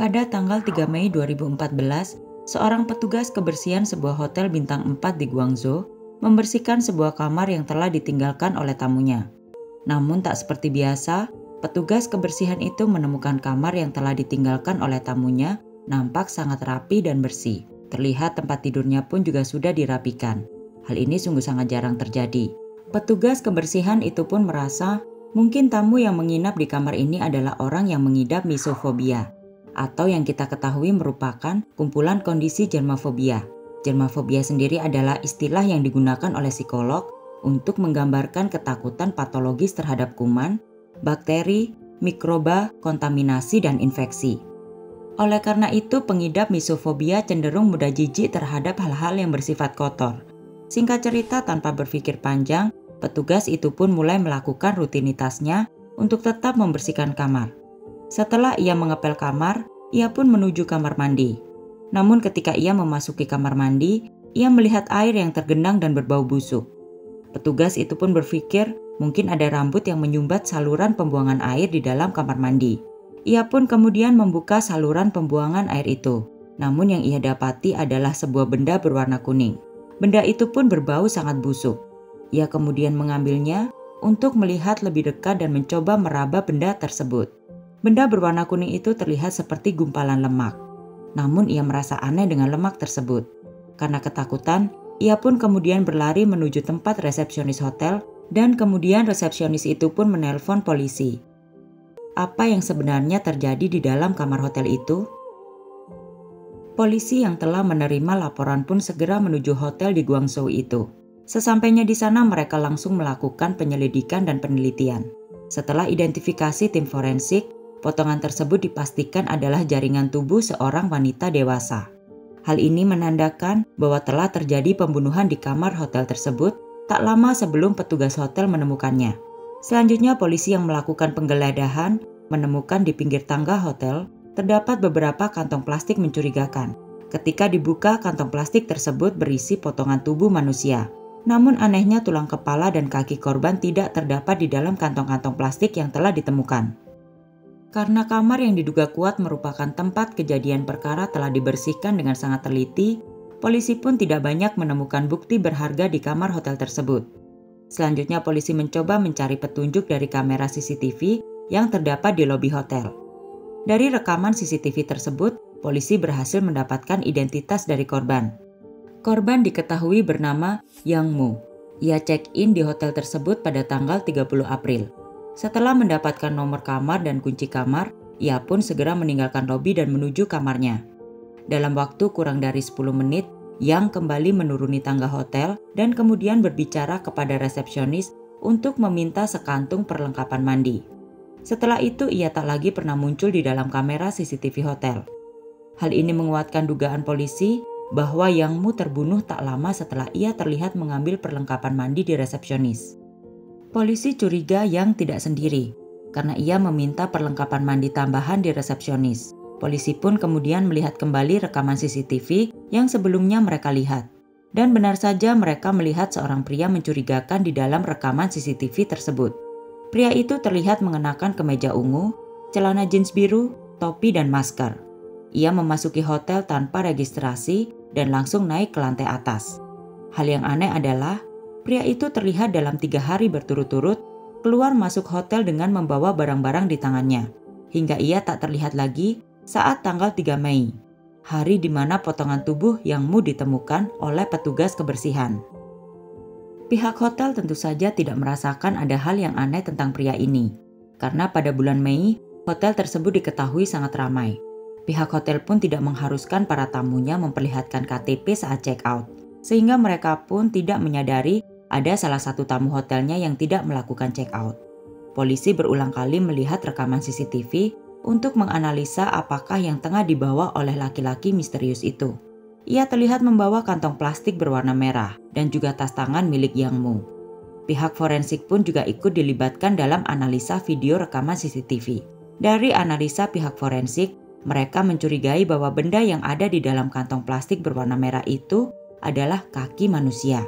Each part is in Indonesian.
Pada tanggal 3 Mei 2014, seorang petugas kebersihan sebuah hotel bintang 4 di Guangzhou membersihkan sebuah kamar yang telah ditinggalkan oleh tamunya. Namun tak seperti biasa, petugas kebersihan itu menemukan kamar yang telah ditinggalkan oleh tamunya nampak sangat rapi dan bersih. Terlihat tempat tidurnya pun juga sudah dirapikan. Hal ini sungguh sangat jarang terjadi. Petugas kebersihan itu pun merasa mungkin tamu yang menginap di kamar ini adalah orang yang mengidap misofobia, atau yang kita ketahui merupakan kumpulan kondisi germafobia. Germafobia sendiri adalah istilah yang digunakan oleh psikolog untuk menggambarkan ketakutan patologis terhadap kuman, bakteri, mikroba, kontaminasi, dan infeksi. Oleh karena itu, pengidap misofobia cenderung mudah jijik terhadap hal-hal yang bersifat kotor. Singkat cerita, tanpa berpikir panjang, petugas itu pun mulai melakukan rutinitasnya untuk tetap membersihkan kamar. Setelah ia mengepel kamar, ia pun menuju kamar mandi. Namun ketika ia memasuki kamar mandi, ia melihat air yang tergenang dan berbau busuk. Petugas itu pun berpikir mungkin ada rambut yang menyumbat saluran pembuangan air di dalam kamar mandi. Ia pun kemudian membuka saluran pembuangan air itu. Namun yang ia dapati adalah sebuah benda berwarna kuning. Benda itu pun berbau sangat busuk. Ia kemudian mengambilnya untuk melihat lebih dekat dan mencoba meraba benda tersebut. Benda berwarna kuning itu terlihat seperti gumpalan lemak. Namun ia merasa aneh dengan lemak tersebut. Karena ketakutan, ia pun kemudian berlari menuju tempat resepsionis hotel dan kemudian resepsionis itu pun menelpon polisi. Apa yang sebenarnya terjadi di dalam kamar hotel itu? Polisi yang telah menerima laporan pun segera menuju hotel di Guangzhou itu. Sesampainya di sana mereka langsung melakukan penyelidikan dan penelitian. Setelah identifikasi tim forensik, potongan tersebut dipastikan adalah jaringan tubuh seorang wanita dewasa. Hal ini menandakan bahwa telah terjadi pembunuhan di kamar hotel tersebut tak lama sebelum petugas hotel menemukannya. Selanjutnya polisi yang melakukan penggeledahan menemukan di pinggir tangga hotel terdapat beberapa kantong plastik mencurigakan. Ketika dibuka, kantong plastik tersebut berisi potongan tubuh manusia. Namun anehnya tulang kepala dan kaki korban tidak terdapat di dalam kantong-kantong plastik yang telah ditemukan. Karena kamar yang diduga kuat merupakan tempat kejadian perkara telah dibersihkan dengan sangat teliti, polisi pun tidak banyak menemukan bukti berharga di kamar hotel tersebut. Selanjutnya polisi mencoba mencari petunjuk dari kamera CCTV yang terdapat di lobi hotel. Dari rekaman CCTV tersebut, polisi berhasil mendapatkan identitas dari korban. Korban diketahui bernama Yang Mu. Ia check-in di hotel tersebut pada tanggal 30 April. Setelah mendapatkan nomor kamar dan kunci kamar, ia pun segera meninggalkan lobi dan menuju kamarnya. Dalam waktu kurang dari 10 menit, Yang kembali menuruni tangga hotel dan kemudian berbicara kepada resepsionis untuk meminta sekantung perlengkapan mandi. Setelah itu ia tak lagi pernah muncul di dalam kamera CCTV hotel. Hal ini menguatkan dugaan polisi bahwa Yang Mu terbunuh tak lama setelah ia terlihat mengambil perlengkapan mandi di resepsionis. Polisi curiga Yang tidak sendiri karena ia meminta perlengkapan mandi tambahan di resepsionis. Polisi pun kemudian melihat kembali rekaman CCTV yang sebelumnya mereka lihat. Dan benar saja mereka melihat seorang pria mencurigakan di dalam rekaman CCTV tersebut. Pria itu terlihat mengenakan kemeja ungu, celana jeans biru, topi dan masker. Ia memasuki hotel tanpa registrasi dan langsung naik ke lantai atas. Hal yang aneh adalah pria itu terlihat dalam 3 hari berturut-turut keluar masuk hotel dengan membawa barang-barang di tangannya. Hingga ia tak terlihat lagi saat tanggal 3 Mei, hari di mana potongan tubuh Yang Mu ditemukan oleh petugas kebersihan. Pihak hotel tentu saja tidak merasakan ada hal yang aneh tentang pria ini, karena pada bulan Mei, hotel tersebut diketahui sangat ramai. Pihak hotel pun tidak mengharuskan para tamunya memperlihatkan KTP saat check out, sehingga mereka pun tidak menyadari ada salah satu tamu hotelnya yang tidak melakukan check out. Polisi berulang kali melihat rekaman CCTV untuk menganalisa apakah yang tengah dibawa oleh laki-laki misterius itu. Ia terlihat membawa kantong plastik berwarna merah dan juga tas tangan milik Yang Mu. Pihak forensik pun juga ikut dilibatkan dalam analisa video rekaman CCTV. Dari analisa pihak forensik, mereka mencurigai bahwa benda yang ada di dalam kantong plastik berwarna merah itu adalah kaki manusia.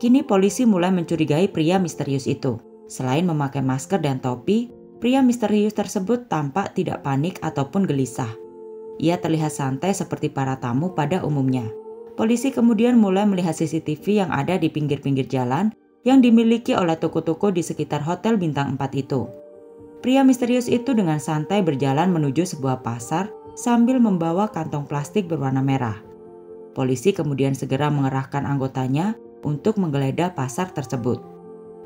Kini polisi mulai mencurigai pria misterius itu. Selain memakai masker dan topi, pria misterius tersebut tampak tidak panik ataupun gelisah. Ia terlihat santai seperti para tamu pada umumnya. Polisi kemudian mulai melihat CCTV yang ada di pinggir-pinggir jalan yang dimiliki oleh toko-toko di sekitar Hotel Bintang 4 itu. Pria misterius itu dengan santai berjalan menuju sebuah pasar sambil membawa kantong plastik berwarna merah. Polisi kemudian segera mengerahkan anggotanya untuk menggeledah pasar tersebut.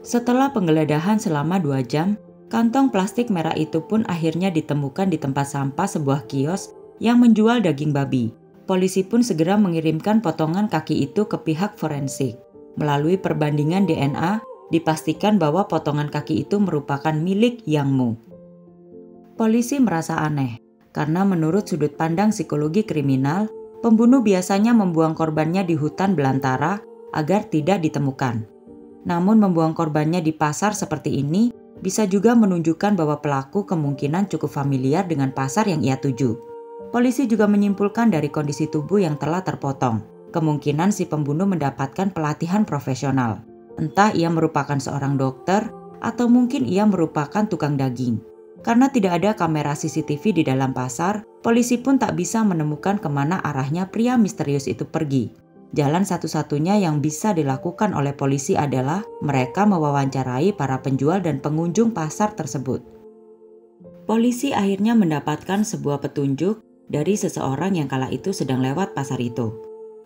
Setelah penggeledahan selama 2 jam, kantong plastik merah itu pun akhirnya ditemukan di tempat sampah sebuah kios yang menjual daging babi. Polisi pun segera mengirimkan potongan kaki itu ke pihak forensik. Melalui perbandingan DNA, dipastikan bahwa potongan kaki itu merupakan milik Yang Mu. Polisi merasa aneh, karena menurut sudut pandang psikologi kriminal, pembunuh biasanya membuang korbannya di hutan belantara agar tidak ditemukan. Namun membuang korbannya di pasar seperti ini bisa juga menunjukkan bahwa pelaku kemungkinan cukup familiar dengan pasar yang ia tuju. Polisi juga menyimpulkan dari kondisi tubuh yang telah terpotong, kemungkinan si pembunuh mendapatkan pelatihan profesional. Entah ia merupakan seorang dokter atau mungkin ia merupakan tukang daging. Karena tidak ada kamera CCTV di dalam pasar, polisi pun tak bisa menemukan kemana arahnya pria misterius itu pergi. Jalan satu-satunya yang bisa dilakukan oleh polisi adalah mereka mewawancarai para penjual dan pengunjung pasar tersebut. Polisi akhirnya mendapatkan sebuah petunjuk dari seseorang yang kala itu sedang lewat pasar itu.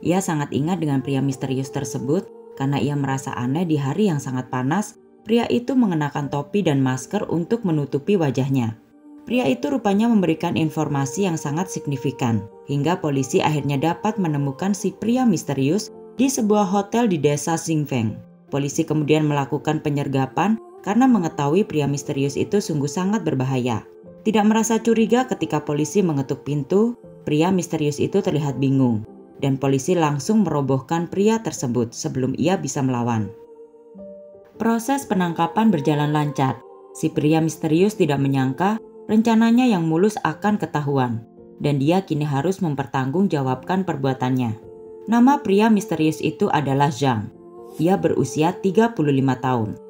Ia sangat ingat dengan pria misterius tersebut karena ia merasa aneh di hari yang sangat panas, pria itu mengenakan topi dan masker untuk menutupi wajahnya. Pria itu rupanya memberikan informasi yang sangat signifikan, hingga polisi akhirnya dapat menemukan si pria misterius di sebuah hotel di desa Xingfeng. Polisi kemudian melakukan penyergapan karena mengetahui pria misterius itu sungguh sangat berbahaya. Tidak merasa curiga ketika polisi mengetuk pintu, pria misterius itu terlihat bingung, dan polisi langsung merobohkan pria tersebut sebelum ia bisa melawan. Proses penangkapan berjalan lancar. Si pria misterius tidak menyangka rencananya yang mulus akan ketahuan, dan dia kini harus mempertanggungjawabkan perbuatannya. Nama pria misterius itu adalah Zhang. Ia berusia 35 tahun.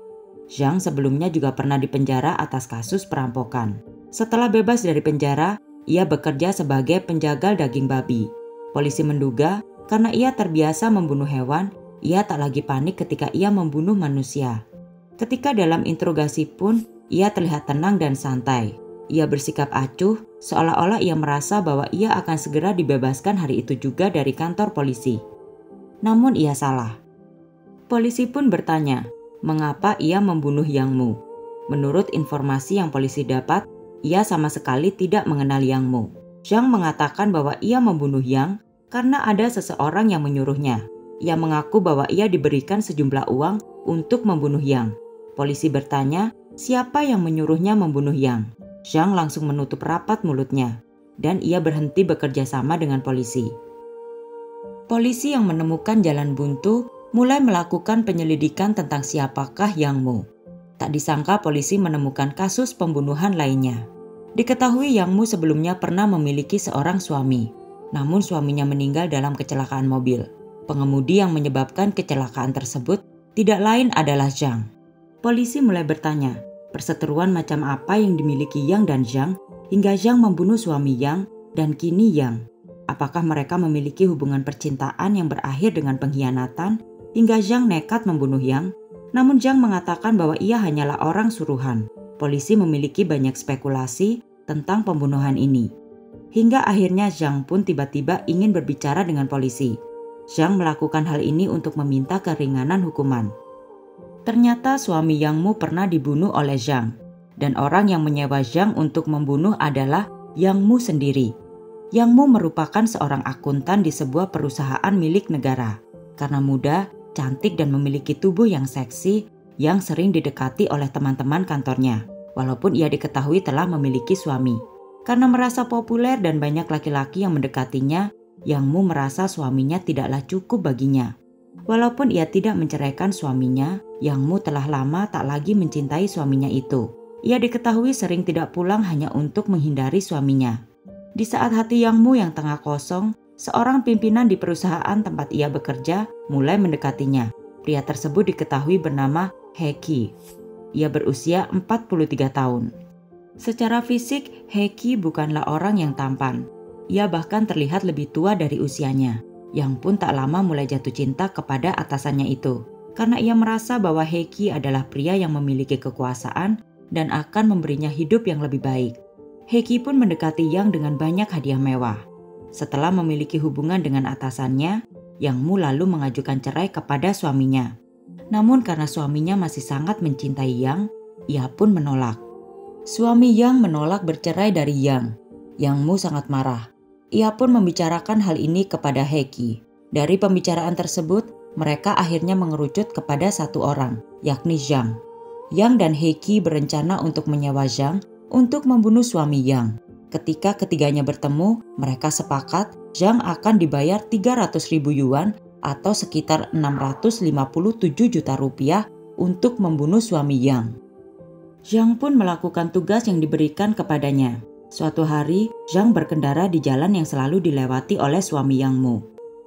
Zhang sebelumnya juga pernah dipenjara atas kasus perampokan. Setelah bebas dari penjara, ia bekerja sebagai penjagal daging babi. Polisi menduga karena ia terbiasa membunuh hewan, ia tak lagi panik ketika ia membunuh manusia. Ketika dalam interogasi pun, ia terlihat tenang dan santai. Ia bersikap acuh, seolah-olah ia merasa bahwa ia akan segera dibebaskan hari itu juga dari kantor polisi. Namun ia salah. Polisi pun bertanya, mengapa ia membunuh Yang Mu? Menurut informasi yang polisi dapat, ia sama sekali tidak mengenal Yang Mu. Zhang mengatakan bahwa ia membunuh Yang karena ada seseorang yang menyuruhnya. Ia mengaku bahwa ia diberikan sejumlah uang untuk membunuh Yang. Polisi bertanya, siapa yang menyuruhnya membunuh Yang? Zhang langsung menutup rapat mulutnya, dan ia berhenti bekerja sama dengan polisi. Polisi yang menemukan jalan buntu mulai melakukan penyelidikan tentang siapakah Yang Mu. Tak disangka polisi menemukan kasus pembunuhan lainnya. Diketahui Yang Mu sebelumnya pernah memiliki seorang suami, namun suaminya meninggal dalam kecelakaan mobil. Pengemudi yang menyebabkan kecelakaan tersebut tidak lain adalah Zhang. Polisi mulai bertanya, perseteruan macam apa yang dimiliki Yang dan Zhang hingga Zhang membunuh suami Yang dan kini Yang. Apakah mereka memiliki hubungan percintaan yang berakhir dengan pengkhianatan hingga Zhang nekat membunuh Yang? Namun Zhang mengatakan bahwa ia hanyalah orang suruhan. Polisi memiliki banyak spekulasi tentang pembunuhan ini. Hingga akhirnya Zhang pun tiba-tiba ingin berbicara dengan polisi. Zhang melakukan hal ini untuk meminta keringanan hukuman. Ternyata suami Yang Mu pernah dibunuh oleh Zhang. Dan orang yang menyewa Zhang untuk membunuh adalah Yang Mu sendiri. Yang Mu merupakan seorang akuntan di sebuah perusahaan milik negara. Karena muda, cantik dan memiliki tubuh yang seksi yang sering didekati oleh teman-teman kantornya, walaupun ia diketahui telah memiliki suami. Karena merasa populer dan banyak laki-laki yang mendekatinya, Yang Mu merasa suaminya tidaklah cukup baginya. Walaupun ia tidak menceraikan suaminya, Yang Mu telah lama tak lagi mencintai suaminya itu. Ia diketahui sering tidak pulang hanya untuk menghindari suaminya. Di saat hati Yang Mu yang tengah kosong, seorang pimpinan di perusahaan tempat ia bekerja mulai mendekatinya. Pria tersebut diketahui bernama He Qi. Ia berusia 43 tahun. Secara fisik, He Qi bukanlah orang yang tampan. Ia bahkan terlihat lebih tua dari usianya. Yang pun tak lama mulai jatuh cinta kepada atasannya itu. Karena ia merasa bahwa Heiki adalah pria yang memiliki kekuasaan dan akan memberinya hidup yang lebih baik. Heiki pun mendekati Yang dengan banyak hadiah mewah. Setelah memiliki hubungan dengan atasannya, Yang Mu lalu mengajukan cerai kepada suaminya. Namun karena suaminya masih sangat mencintai Yang, ia pun menolak. Suami Yang menolak bercerai dari Yang. Yang Mu sangat marah. Ia pun membicarakan hal ini kepada Heiki. Dari pembicaraan tersebut, mereka akhirnya mengerucut kepada satu orang, yakni Zhang. Yang dan Heiki berencana untuk menyewa Zhang untuk membunuh suami Yang. Ketika ketiganya bertemu, mereka sepakat Zhang akan dibayar 300.000 yuan atau sekitar 657 juta rupiah untuk membunuh suami Yang. Zhang pun melakukan tugas yang diberikan kepadanya. Suatu hari, Zhang berkendara di jalan yang selalu dilewati oleh suami Yang Mu.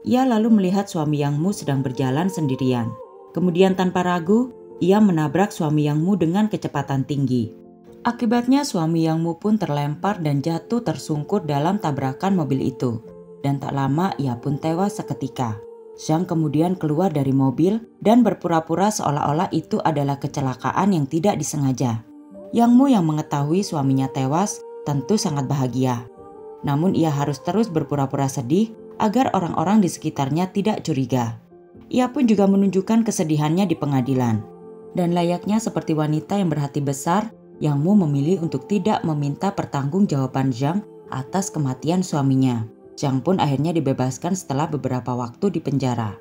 Ia lalu melihat suami Yang Mu sedang berjalan sendirian. Kemudian tanpa ragu, ia menabrak suami Yang Mu dengan kecepatan tinggi. Akibatnya suami Yang Mu pun terlempar dan jatuh tersungkur dalam tabrakan mobil itu. Dan tak lama ia pun tewas seketika. Zhang kemudian keluar dari mobil dan berpura-pura seolah-olah itu adalah kecelakaan yang tidak disengaja. Yang Mu yang mengetahui suaminya tewas tentu sangat bahagia. Namun ia harus terus berpura-pura sedih agar orang-orang di sekitarnya tidak curiga. Ia pun juga menunjukkan kesedihannya di pengadilan. Dan layaknya seperti wanita yang berhati besar, Yang Mu memilih untuk tidak meminta pertanggungjawaban Zhang atas kematian suaminya. Zhang pun akhirnya dibebaskan setelah beberapa waktu di penjara.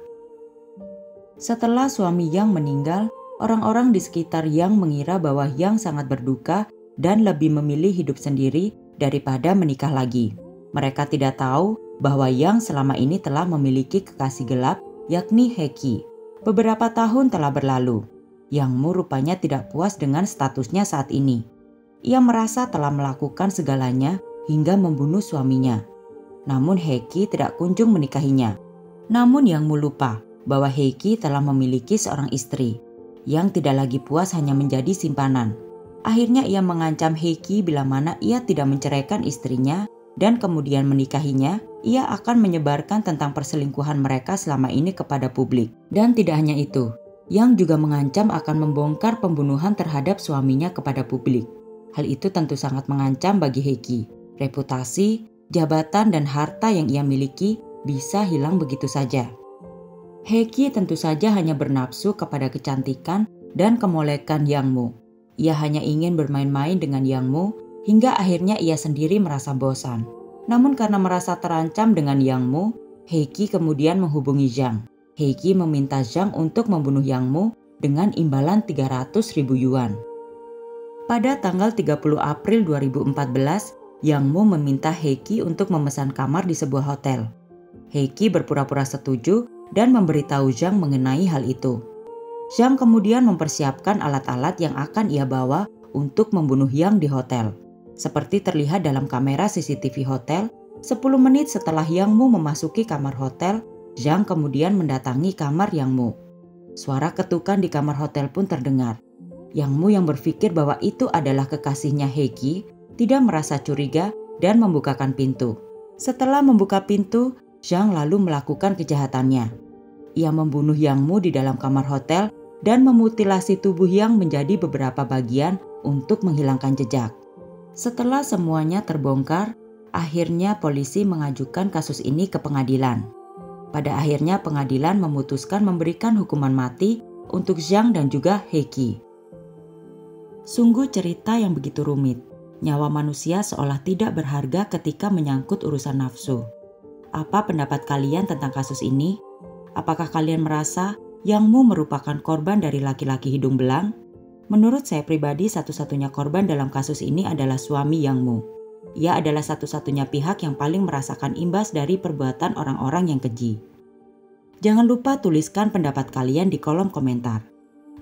Setelah suami Yang meninggal, orang-orang di sekitar Yang mengira bahwa Yang sangat berduka dan lebih memilih hidup sendiri daripada menikah lagi. Mereka tidak tahu bahwa Yang selama ini telah memiliki kekasih gelap, yakni Heiki. Beberapa tahun telah berlalu. Yang Mu rupanya tidak puas dengan statusnya saat ini. Ia merasa telah melakukan segalanya hingga membunuh suaminya. Namun Heiki tidak kunjung menikahinya. Namun Yang Mu lupa bahwa Heiki telah memiliki seorang istri yang tidak lagi puas hanya menjadi simpanan. Akhirnya ia mengancam Heiki bila mana ia tidak menceraikan istrinya dan kemudian menikahinya, ia akan menyebarkan tentang perselingkuhan mereka selama ini kepada publik. Dan tidak hanya itu, Yang juga mengancam akan membongkar pembunuhan terhadap suaminya kepada publik. Hal itu tentu sangat mengancam bagi Heiki. Reputasi, jabatan, dan harta yang ia miliki bisa hilang begitu saja. Heiki tentu saja hanya bernafsu kepada kecantikan dan kemolekan Yang Mu. Ia hanya ingin bermain-main dengan Yang Mu hingga akhirnya ia sendiri merasa bosan. Namun karena merasa terancam dengan Yang Mu, Heiki kemudian menghubungi Zhang. Heiki meminta Zhang untuk membunuh Yang Mu dengan imbalan 300.000 yuan. Pada tanggal 30 April 2014, Yang Mu meminta Heiki untuk memesan kamar di sebuah hotel. Heiki berpura-pura setuju dan memberitahu Zhang mengenai hal itu. Zhang kemudian mempersiapkan alat-alat yang akan ia bawa untuk membunuh Yang di hotel. Seperti terlihat dalam kamera CCTV hotel, 10 menit setelah Yang Mu memasuki kamar hotel, Zhang kemudian mendatangi kamar Yang Mu. Suara ketukan di kamar hotel pun terdengar. Yang Mu yang berpikir bahwa itu adalah kekasihnya Heiki, tidak merasa curiga dan membukakan pintu. Setelah membuka pintu, Zhang lalu melakukan kejahatannya. Ia membunuh Yang Mu di dalam kamar hotel dan memutilasi tubuh Yang menjadi beberapa bagian untuk menghilangkan jejak. Setelah semuanya terbongkar, akhirnya polisi mengajukan kasus ini ke pengadilan. Pada akhirnya pengadilan memutuskan memberikan hukuman mati untuk Zhang dan juga Heiki. Sungguh cerita yang begitu rumit. Nyawa manusia seolah tidak berharga ketika menyangkut urusan nafsu. Apa pendapat kalian tentang kasus ini? Apakah kalian merasa Yang Mu merupakan korban dari laki-laki hidung belang? Menurut saya pribadi, satu-satunya korban dalam kasus ini adalah suami Yang Mu. Ia adalah satu-satunya pihak yang paling merasakan imbas dari perbuatan orang-orang yang keji. Jangan lupa tuliskan pendapat kalian di kolom komentar.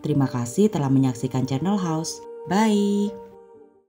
Terima kasih telah menyaksikan Channel House. Bye!